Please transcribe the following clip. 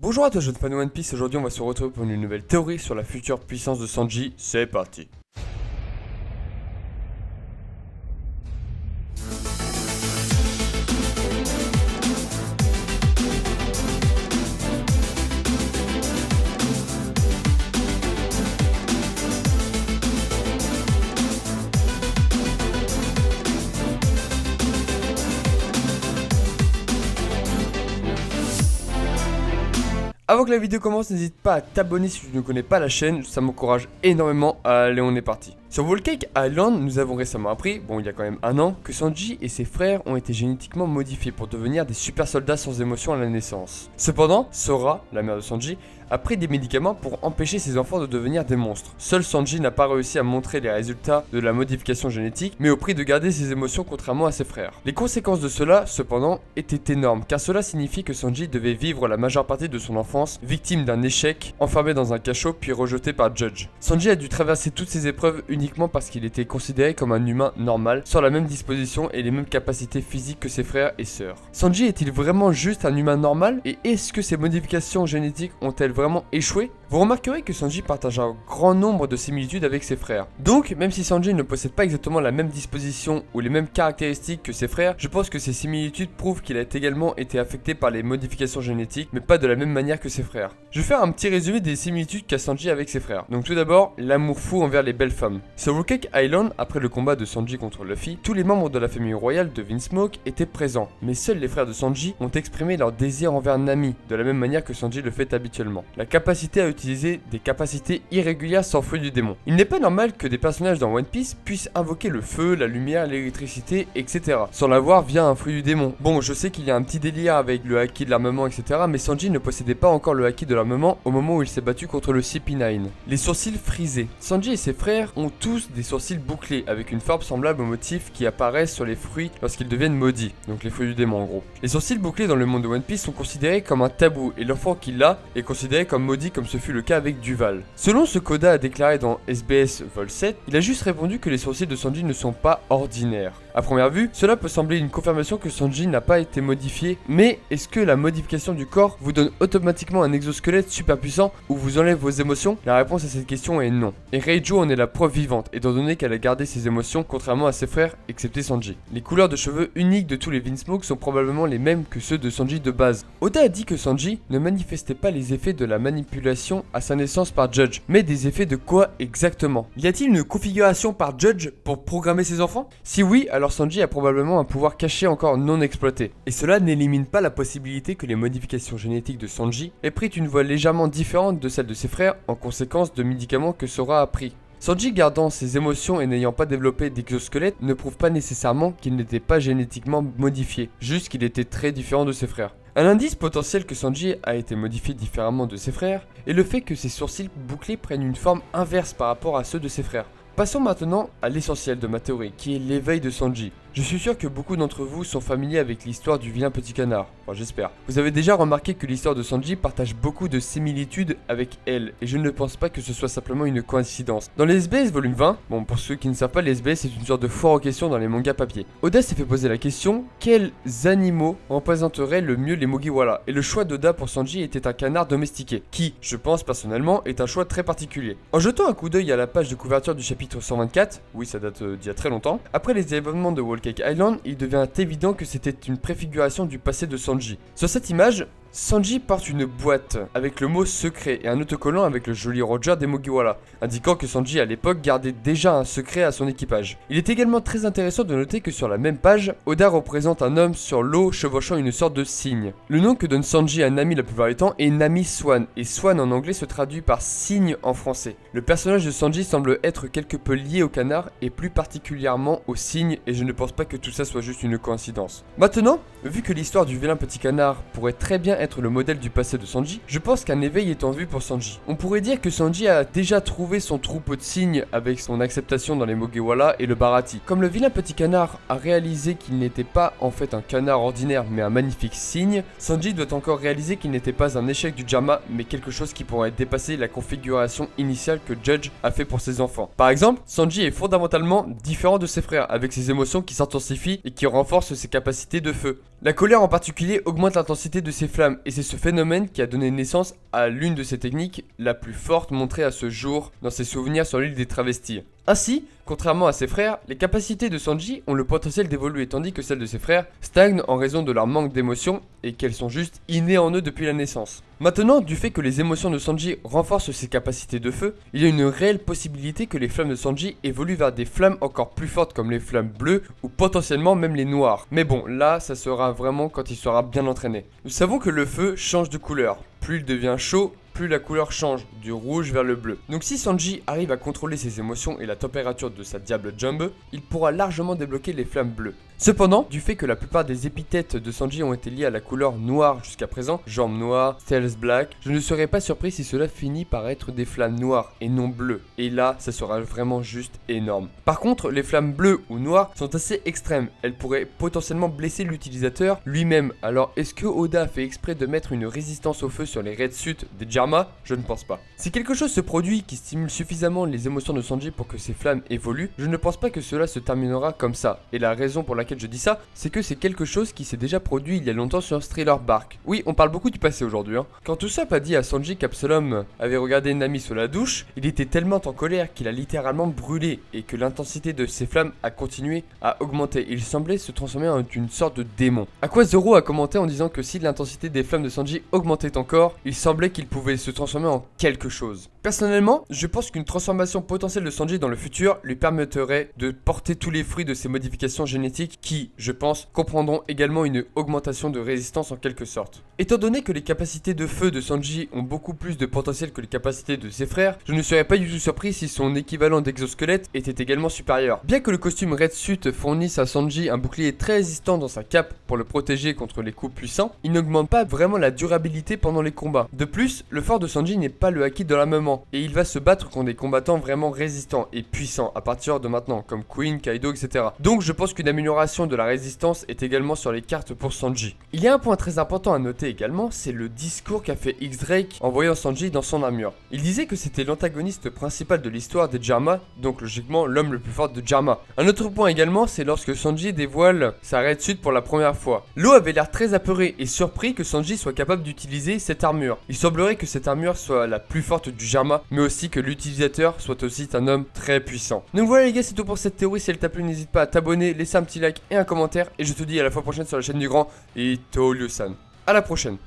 Bonjour à toi jeune fan de One Piece, aujourd'hui on va se retrouver pour une nouvelle théorie sur la future puissance de Sanji, c'est parti. Avant que la vidéo commence, n'hésite pas à t'abonner si tu ne connais pas la chaîne, ça m'encourage énormément. Allez, on est parti. Sur Whole Cake Island, nous avons récemment appris, il y a quand même un an, que Sanji et ses frères ont été génétiquement modifiés pour devenir des super soldats sans émotion à la naissance. Cependant, Sora, la mère de Sanji, a pris des médicaments pour empêcher ses enfants de devenir des monstres. Seul Sanji n'a pas réussi à montrer les résultats de la modification génétique, mais au prix de garder ses émotions contrairement à ses frères. Les conséquences de cela, cependant, étaient énormes, car cela signifie que Sanji devait vivre la majeure partie de son enfance victime d'un échec, enfermé dans un cachot puis rejeté par Judge. Sanji a dû traverser toutes ces épreuves uniquement parce qu'il était considéré comme un humain normal, sans la même disposition et les mêmes capacités physiques que ses frères et sœurs. Sanji est-il vraiment juste un humain normal, et est-ce que ces modifications génétiques ont-elles vraiment échoué? Vous remarquerez que Sanji partage un grand nombre de similitudes avec ses frères. Donc, même si Sanji ne possède pas exactement la même disposition ou les mêmes caractéristiques que ses frères, je pense que ces similitudes prouvent qu'il a également été affecté par les modifications génétiques, mais pas de la même manière que ses frères. Je vais faire un petit résumé des similitudes qu'a Sanji avec ses frères. Donc tout d'abord, l'amour fou envers les belles femmes. Sur Whole Cake Island, après le combat de Sanji contre Luffy, tous les membres de la famille royale de Vinsmoke étaient présents, mais seuls les frères de Sanji ont exprimé leur désir envers Nami, de la même manière que Sanji le fait habituellement. La capacité à utiliser des capacités irrégulières sans fruit du démon. Il n'est pas normal que des personnages dans One Piece puissent invoquer le feu, la lumière, l'électricité, etc. sans l'avoir via un fruit du démon. Bon, je sais qu'il y a un petit délire avec le haki de l'armement, etc. mais Sanji ne possédait pas encore le haki de l'armement au moment où il s'est battu contre le CP9. Les sourcils frisés. Sanji et ses frères ont tous des sourcils bouclés avec une forme semblable aux motifs qui apparaissent sur les fruits lorsqu'ils deviennent maudits, donc les fruits du démon en gros. Les sourcils bouclés dans le monde de One Piece sont considérés comme un tabou et l'enfant qui l'a est considéré comme maudit comme ce fut le cas avec Duval. Selon ce qu'Oda a déclaré dans SBS Vol 7, il a juste répondu que les sourcils de Sanji ne sont pas ordinaires. À première vue, cela peut sembler une confirmation que Sanji n'a pas été modifié, mais est-ce que la modification du corps vous donne automatiquement un exosquelette super puissant ou vous enlève vos émotions? La réponse à cette question est non. Et Reiju en est la preuve vivante, étant donné qu'elle a gardé ses émotions contrairement à ses frères, excepté Sanji. Les couleurs de cheveux uniques de tous les Vinsmoke sont probablement les mêmes que ceux de Sanji de base. Oda a dit que Sanji ne manifestait pas les effets de la manipulation à sa naissance par Judge, mais des effets de quoi exactement? Y a-t-il une configuration par Judge pour programmer ses enfants? Si oui, alors Sanji a probablement un pouvoir caché encore non exploité. Et cela n'élimine pas la possibilité que les modifications génétiques de Sanji aient pris une voie légèrement différente de celle de ses frères en conséquence de médicaments que Sora a pris. Sanji gardant ses émotions et n'ayant pas développé d'exosquelette ne prouve pas nécessairement qu'il n'était pas génétiquement modifié, juste qu'il était très différent de ses frères. Un indice potentiel que Sanji a été modifié différemment de ses frères est le fait que ses sourcils bouclés prennent une forme inverse par rapport à ceux de ses frères. Passons maintenant à l'essentiel de ma théorie, qui est l'éveil de Sanji. Je suis sûr que beaucoup d'entre vous sont familiers avec l'histoire du vilain petit canard, enfin j'espère. Vous avez déjà remarqué que l'histoire de Sanji partage beaucoup de similitudes avec elle, et je ne pense pas que ce soit simplement une coïncidence. Dans les SBS volume 20, pour ceux qui ne savent pas, les SBS c'est une sorte de foire aux questions dans les mangas papier. Oda s'est fait poser la question, quels animaux représenteraient le mieux les Mugiwara? Et le choix d'Oda pour Sanji était un canard domestiqué, qui, je pense personnellement, est un choix très particulier. En jetant un coup d'œil à la page de couverture du chapitre 124, oui ça date d'il y a très longtemps, après les événements de Whole Cake Island, il devient évident que c'était une préfiguration du passé de Sanji. Sur cette image, Sanji porte une boîte avec le mot secret et un autocollant avec le joli Roger des Mugiwara, indiquant que Sanji à l'époque gardait déjà un secret à son équipage. Il est également très intéressant de noter que sur la même page, Oda représente un homme sur l'eau chevauchant une sorte de cygne. Le nom que donne Sanji à Nami la plupart du temps est Nami Swan, et Swan en anglais se traduit par cygne en français. Le personnage de Sanji semble être quelque peu lié au canard et plus particulièrement au cygne, et je ne pense pas que tout ça soit juste une coïncidence. Maintenant, vu que l'histoire du vilain petit canard pourrait très bien être le modèle du passé de Sanji, je pense qu'un éveil est en vue pour Sanji. On pourrait dire que Sanji a déjà trouvé son troupeau de cygnes avec son acceptation dans les Mugiwara et le Baratie. Comme le vilain petit canard a réalisé qu'il n'était pas en fait un canard ordinaire mais un magnifique cygne, Sanji doit encore réaliser qu'il n'était pas un échec du Jama mais quelque chose qui pourrait dépasser la configuration initiale que Judge a fait pour ses enfants. Par exemple, Sanji est fondamentalement différent de ses frères avec ses émotions qui s'intensifient et qui renforcent ses capacités de feu. La colère en particulier augmente l'intensité de ces flammes et c'est ce phénomène qui a donné naissance à l'une de ces techniques la plus forte montrée à ce jour dans ses souvenirs sur l'île des travestis. Ainsi, contrairement à ses frères, les capacités de Sanji ont le potentiel d'évoluer tandis que celles de ses frères stagnent en raison de leur manque d'émotions et qu'elles sont juste innées en eux depuis la naissance. Maintenant, du fait que les émotions de Sanji renforcent ses capacités de feu, il y a une réelle possibilité que les flammes de Sanji évoluent vers des flammes encore plus fortes comme les flammes bleues ou potentiellement même les noires. Mais bon, là, ça sera vraiment quand il sera bien entraîné. Nous savons que le feu change de couleur. Plus il devient chaud, plus la couleur change, du rouge vers le bleu. Donc si Sanji arrive à contrôler ses émotions et la température de sa Diable Jump, il pourra largement débloquer les flammes bleues. Cependant, du fait que la plupart des épithètes de Sanji ont été liées à la couleur noire jusqu'à présent, jambes noires, tails black, je ne serais pas surpris si cela finit par être des flammes noires et non bleues. Et là, ça sera vraiment juste énorme. Par contre, les flammes bleues ou noires sont assez extrêmes. Elles pourraient potentiellement blesser l'utilisateur lui-même. Alors, est-ce que Oda a fait exprès de mettre une résistance au feu sur les red suits des Jarma? Je ne pense pas. Si quelque chose se produit qui stimule suffisamment les émotions de Sanji pour que ces flammes évoluent, je ne pense pas que cela se terminera comme ça. Et la raison pour laquelle je dis ça, c'est que c'est quelque chose qui s'est déjà produit il y a longtemps sur Thriller Bark. Oui, on parle beaucoup du passé aujourd'hui. Quand Usopp a dit à Sanji qu'Absalom avait regardé Nami sous la douche, il était tellement en colère qu'il a littéralement brûlé et que l'intensité de ses flammes a continué à augmenter. Il semblait se transformer en une sorte de démon. À quoi Zoro a commenté en disant que si l'intensité des flammes de Sanji augmentait encore, il semblait qu'il pouvait se transformer en quelque chose. Personnellement, je pense qu'une transformation potentielle de Sanji dans le futur lui permettrait de porter tous les fruits de ses modifications génétiques qui, je pense, comprendront également une augmentation de résistance en quelque sorte. Étant donné que les capacités de feu de Sanji ont beaucoup plus de potentiel que les capacités de ses frères, je ne serais pas du tout surpris si son équivalent d'exosquelette était également supérieur. Bien que le costume Red Suit fournisse à Sanji un bouclier très résistant dans sa cape pour le protéger contre les coups puissants, il n'augmente pas vraiment la durabilité pendant les combats. De plus, le fort de Sanji n'est pas le haki de l'armement, et il va se battre contre des combattants vraiment résistants et puissants à partir de maintenant, comme Queen, Kaido, etc. Donc je pense qu'une amélioration de la résistance est également sur les cartes pour Sanji. Il y a un point très important à noter également, c'est le discours qu'a fait X-Drake en voyant Sanji dans son armure. Il disait que c'était l'antagoniste principal de l'histoire des Jarma, donc logiquement l'homme le plus fort de Jarma. Un autre point également, c'est lorsque Sanji dévoile sa Red Suit pour la première fois. Law avait l'air très apeuré et surpris que Sanji soit capable d'utiliser cette armure. Il semblerait que cette armure soit la plus forte du Jarma, mais aussi que l'utilisateur soit aussi un homme très puissant. Donc voilà les gars, c'est tout pour cette théorie. Si elle t'a plu, n'hésite pas à t'abonner, laisser un petit like et un commentaire. Et je te dis à la fois prochaine sur la chaîne du grand et Tolio-san. À la prochaine.